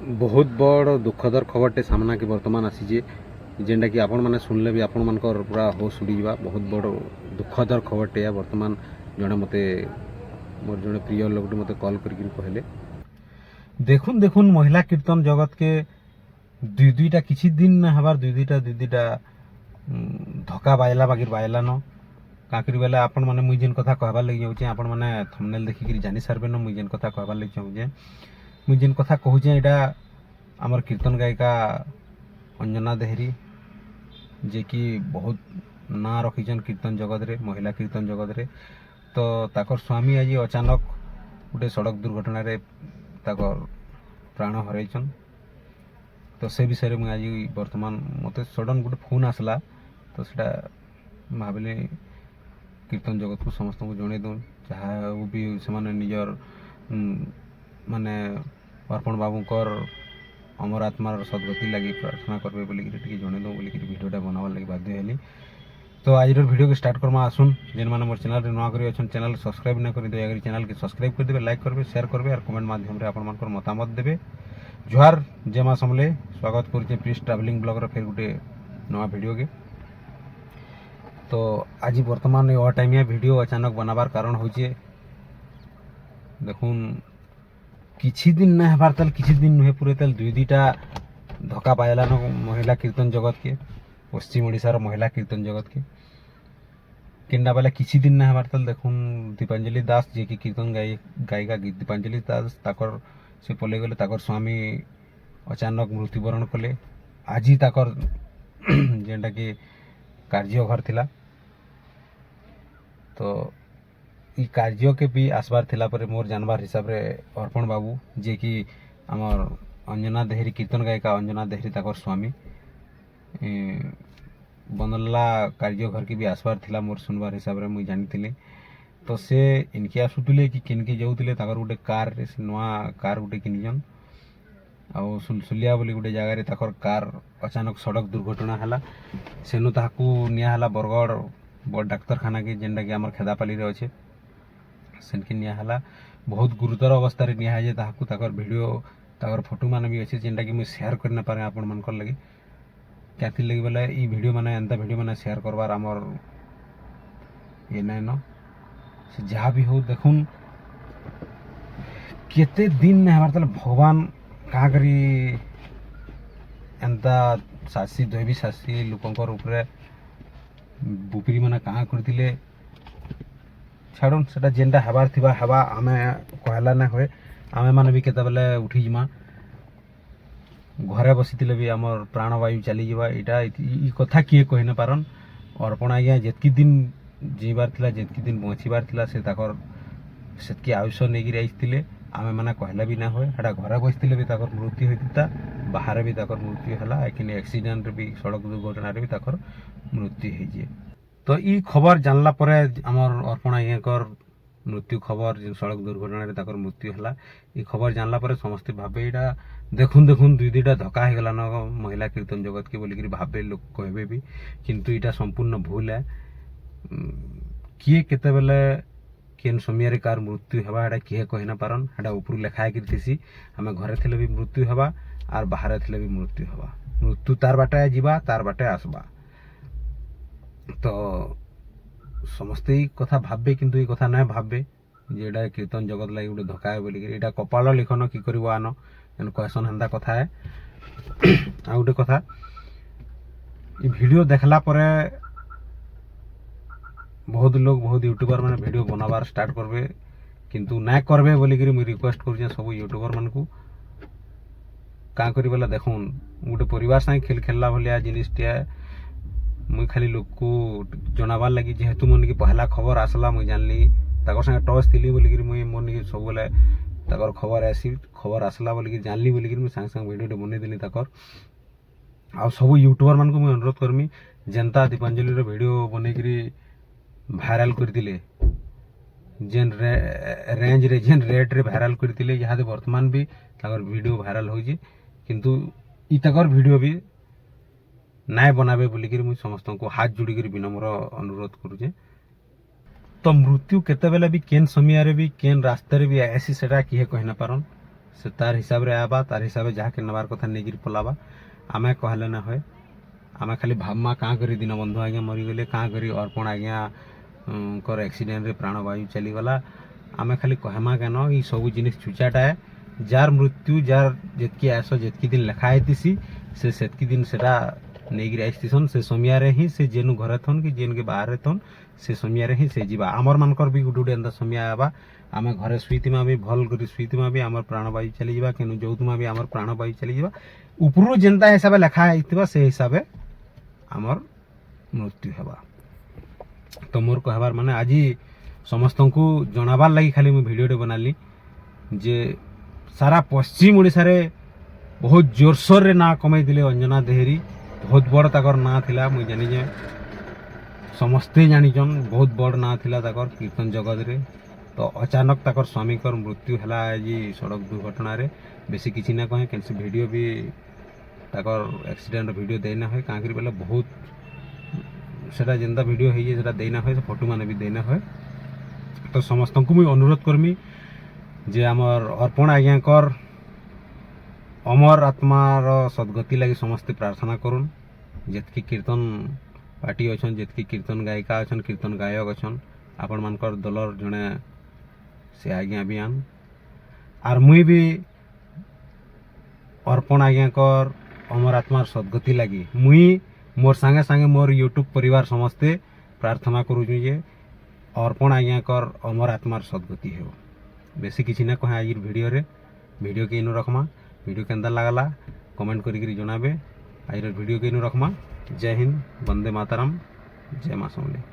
बहुत बड़ दुखदर खबरटे सामना के वर्तमान आसी जेनटा कि आपण मैंने सुनले भी आपण मानकर पूरा होश उड़ी जा। बहुत बड़ दुखदर खबरटे वर्तमान जड़े मत मोर जड़े प्रिय लोग मत कॉल करके कहले देखुन देखुन महिला कीर्तन जगत के दुई दुईटा किसी दिन न हबार दुई दुईटा धक्का बाजला बाकी बाजला न काकरी बेले आपण मैंने मुई जेन कथा कहबार लगी जाऊँ आपण मैंने थंबनेल देखिक जानी सारे न मुई जेन कथा कहबार लगी चाहूँ मुई जेन कथा कहूँ यहाँ आमर कीर्तन गायिका अंजना देहरी जे कि बहुत ना रखीचन कीर्तन जगत रे महिला कीर्तन जगत रे। तो ताकर स्वामी आज अचानक गोटे सड़क दुर्घटना रे ताकर प्राण हरैछन। तो से विषय मुझे आज वर्तमान मत सडन गोटे फोन आसला तो सेटा भाविली कीर्तन जगत को समस्त को जन दूँ जहाँ भी से निजर माने अर्पण बाबूकर अमर आत्मार सदगति लगी प्रार्थना करबे बोलिकी जन दूँ बोलिकी भिडियोटा बनावार लगी बाध्य हेली। तो आज वीडियो के स्टार्ट करमा आसुन जेन मैंने मोर चैनल नुआ करी अच्छा चैनल सब्सक्राइब न कर दे चैनल के सब्सक्राइब कर देवे लाइक करबे शेयर करबे और कमेंट माध्यम रे आपण मानकर मतामत देबे। जुहार जय मां समले स्वागत करुचे प्लीज ट्रैवलिंग ब्लॉगर फिर गोटे नवा वीडियो के। तो आज वर्तमान ये टाइमिया वीडियो अचानक बनाबार कारण होचे देखुन किछि दिन न हबार तल किछि दिन नुहे पूरे तल दुई दुईटा धक्का पायला न महिला कीर्तन जगत के पश्चिम ओडिशार महिला कीर्तन जगत के केन्डा बेला किछि दिन न हबार तल देखुन दीपांजलि दास जे कि कीर्तन गायिका दीपांजलि दास ताकर से पले गले ताकर स्वामी अचानक मृत्युवरण कले। आज ही ताकर जेनटा कि कार्य घर थिला तो ई कार्य के भी आसबार थिला पर मोर जानबार हिसाब रे अर्पण बाबू जे कि आमर अंजना देहरी कीर्तन गायिका अंजना देहरी ताकर स्वामी बनला कार्य घर की भी आसबार थिला मोर सुनबार हिसाब रे मुई जानी। तो से इनके आसुले कि किनके जाऊले ताकर गोटे कार नुआ कार गोटे किनिजन आउ सुलसुलिया बोली गोटे जगार ताकर कार अचानक सड़क दुर्घटना है सेनु ताकू नियाला बरगढ़ बड़ डाक्तरखाना के जेनटा कि आमर खेदापाली रे अच्छे सेनके नियाला बहुत गुरुतर अवस्था रे निया जे ताकू ताकर वीडियो ताकर फोटो मान भी अच्छे जेनटा कि मुझे शेयर कर न पारे आपण मानकर लगी क्या लगी बोले ई वीडियो माने एंता वीडियो माने शेयर करबार आमर ये नाइन न से जहाँ भी हो देखुन केते दिन ने हमार तले भगवान कहाँ करी एंता शासी दैवी शासी लोकंकर ऊपर बुपरी माने कहाँ करथिले छाड़न सेटा जेनटा हबार थिबा हवा आमे कहला ना होए आमे माने भी केता बेले उठी जिमा घरे बसिथिले भी आमर प्राणवायु चली जावा एटा ई कथा किए कहि न पारन। अर्पण आज्ञा जेतकी दिन जीवार थिला जेतकी दिन बचिबार थिला से ताकर सेतकी आयुष नेगिर आइथिले आमे माने कहला भी ना होए हेटा घरे बसिथिले भी ताकर मृत्यु होइतिता बाहर भी ताकर मृत्यु हला लेकिन एक्सीडेंट रे भी सड़क दुर्घटना रे भी ताकर मृत्यु हो जाए। तो ई खबर जानला परे आमर अर्पण आज्ञाकर मृत्यु खबर जे सड़क दुर्घटना रे ताकर मृत्यु हला ई खबर जानला परे समस्त भाबे एटा देखुन देखुन दुई दुईटा धक्का हो गला न महिला कीर्तन जगत के बोलिक भाबे लोग कहबे भी किंतु इटा संपूर्ण भूल है। किए केते बेले केन समय कार मृत्यु हवा एटा किए कहि न पारन एटा ऊपर लेखा थी आम घरे थिले भी मृत्यु हवा और बाहर थिले भी मृत्यु हवा मृत्यु तार बाटे जीवा तार बाटे आसबा। तो समस्ते ही कथा भाबे किंतु ये कथा ना भाबे जेटा कीर्तन जगत लगी गोटे धक्का है बोलिक एटा कपाल लिखन कि कर आन कहसन हेन्ता कथा है। आ गोटे कथा वीडियो देखला परे बहुत लोग बहुत यूट्यूबर मैंने वीडियो बनाबार स्टार्ट करबे किंतु ना करबे बोलिक मुझे रिक्वेस्ट करुचे सब यूट्यूबर मान को क्या करी बोला देखुन गोटे परिवार संगे खेल खेलला भलिया जिनिसटिया मुई खाली लोक को जनाबार लगी जेहेतु मन की पहला खबर आसला मुई जानली ताकर संगे टच थी बोलिक मुई मन की सब बेले ताकर खबर आसला बोलिक जानली बोलिक मुई संगे संगे वीडियो बनै देली ताकर आ सब यूट्यूबर मान को मुई अनुरोध करमी जनता दीपांजलि रो वीडियो बनै करी भाइराल करथिले जेन रेंज रे जेन रेट रे भाइराल करथिले यहाँ दे वर्तमान भी ताकर वीडियो भाइराल होइजे किंतु ई ताकर वीडियो भी नाय बनाबे बोलिक मुई समस्त को हाथ जोड़ी कर विनम्र अनुरोध करुचे। तो मृत्यु केते बेले भी केन समय रे भी केन रास्ते रे भी ऐसी सेटा किए कहि न पारन से तार हिसाब रे आबा तार हिसाब जहाँ के नबार कथा नेगिर पलाबा आमे कहले ना होए आमे खाली भाबमा काँ करी दिन बंधु आज्ञा मरीगले काँ करी अर्पण आज्ञा कर एक्सीडेंट रे प्राणवायु चलीगला आमे खाली कहमा केन ई सब जिनिस छुचाटा है जार मृत्यु जार जेतकी आस जेतकी दिन लेखा आईतीसी से सेतकी दिन सेटा नेगिर आइथिसन से समियारे ही से जेनु घरे थन कि जेन के बाहर थन से समियारे ही से जीवा आमर मानकर भी गुडे गुडे एंदा समय आबा आमे घरे सुईतिमा भी भल करी सुईतिमा भी आमर प्राणवायु चली जीवा केनु जोतुमा भी आमर प्राणवायु चली जीवा उपरु जेंता हिसाब लेखा आइतिबा से हिसाब आमर मृत्यु हेबा तो मोर कहबार माने आज समस्त को जनाबार लगी खाली मुझे भिडियोटे बनाली जे सारा पश्चिम ओडिशा रे बहुत जोरसोर रे ना कमाई दिले अंजना देहरी बहुत बड़ ताकर ना थिला मुझे जानी जे समस्ते जानिछन बहुत बड़ ना थिला ताकर कीर्तन जगत रे तो अचानक ताकर स्वामी कर मृत्यु हला आज सड़क दुर्घटना रे बेसी किछि ना कहे कैसे वीडियो भी ताकर एक्सीडेंट वीडियो देना है कांकरी बेला बहुत सेटा जेंता वीडियो है ये सेटा देना है फोटो माने भी देना है तो समस्त को मुझे अनुरोध करमी जे आमर अर्पण आज्ञा कर अमर आत्मार सद्गति लगी समस्ते प्रार्थना करुन जेतकी कीर्तन पार्टी अच्छा जेतकी कीर्तन गायिका अच्छा कीर्तन गायक अच्छा आपण मानकर दलर जड़े से आज्ञा अभियान आर मुई भी अर्पण आज्ञा कर अमर आत्मार सद्गति लगी मुई मोर सांगे सांगे मोर यूट्यूब परिवार समस्ते प्रार्थना करूँ जे अर्पण आज्ञा कर अमर आत्मार सद्गति हो बेसी किसी ना कहे आज वीडियो के इनु रखमा वीडियो केंदा लागला कमेंट करी जनाबे आज वीडियो के इनु रखमा जय हिंद वंदे मातरम जय मां समले।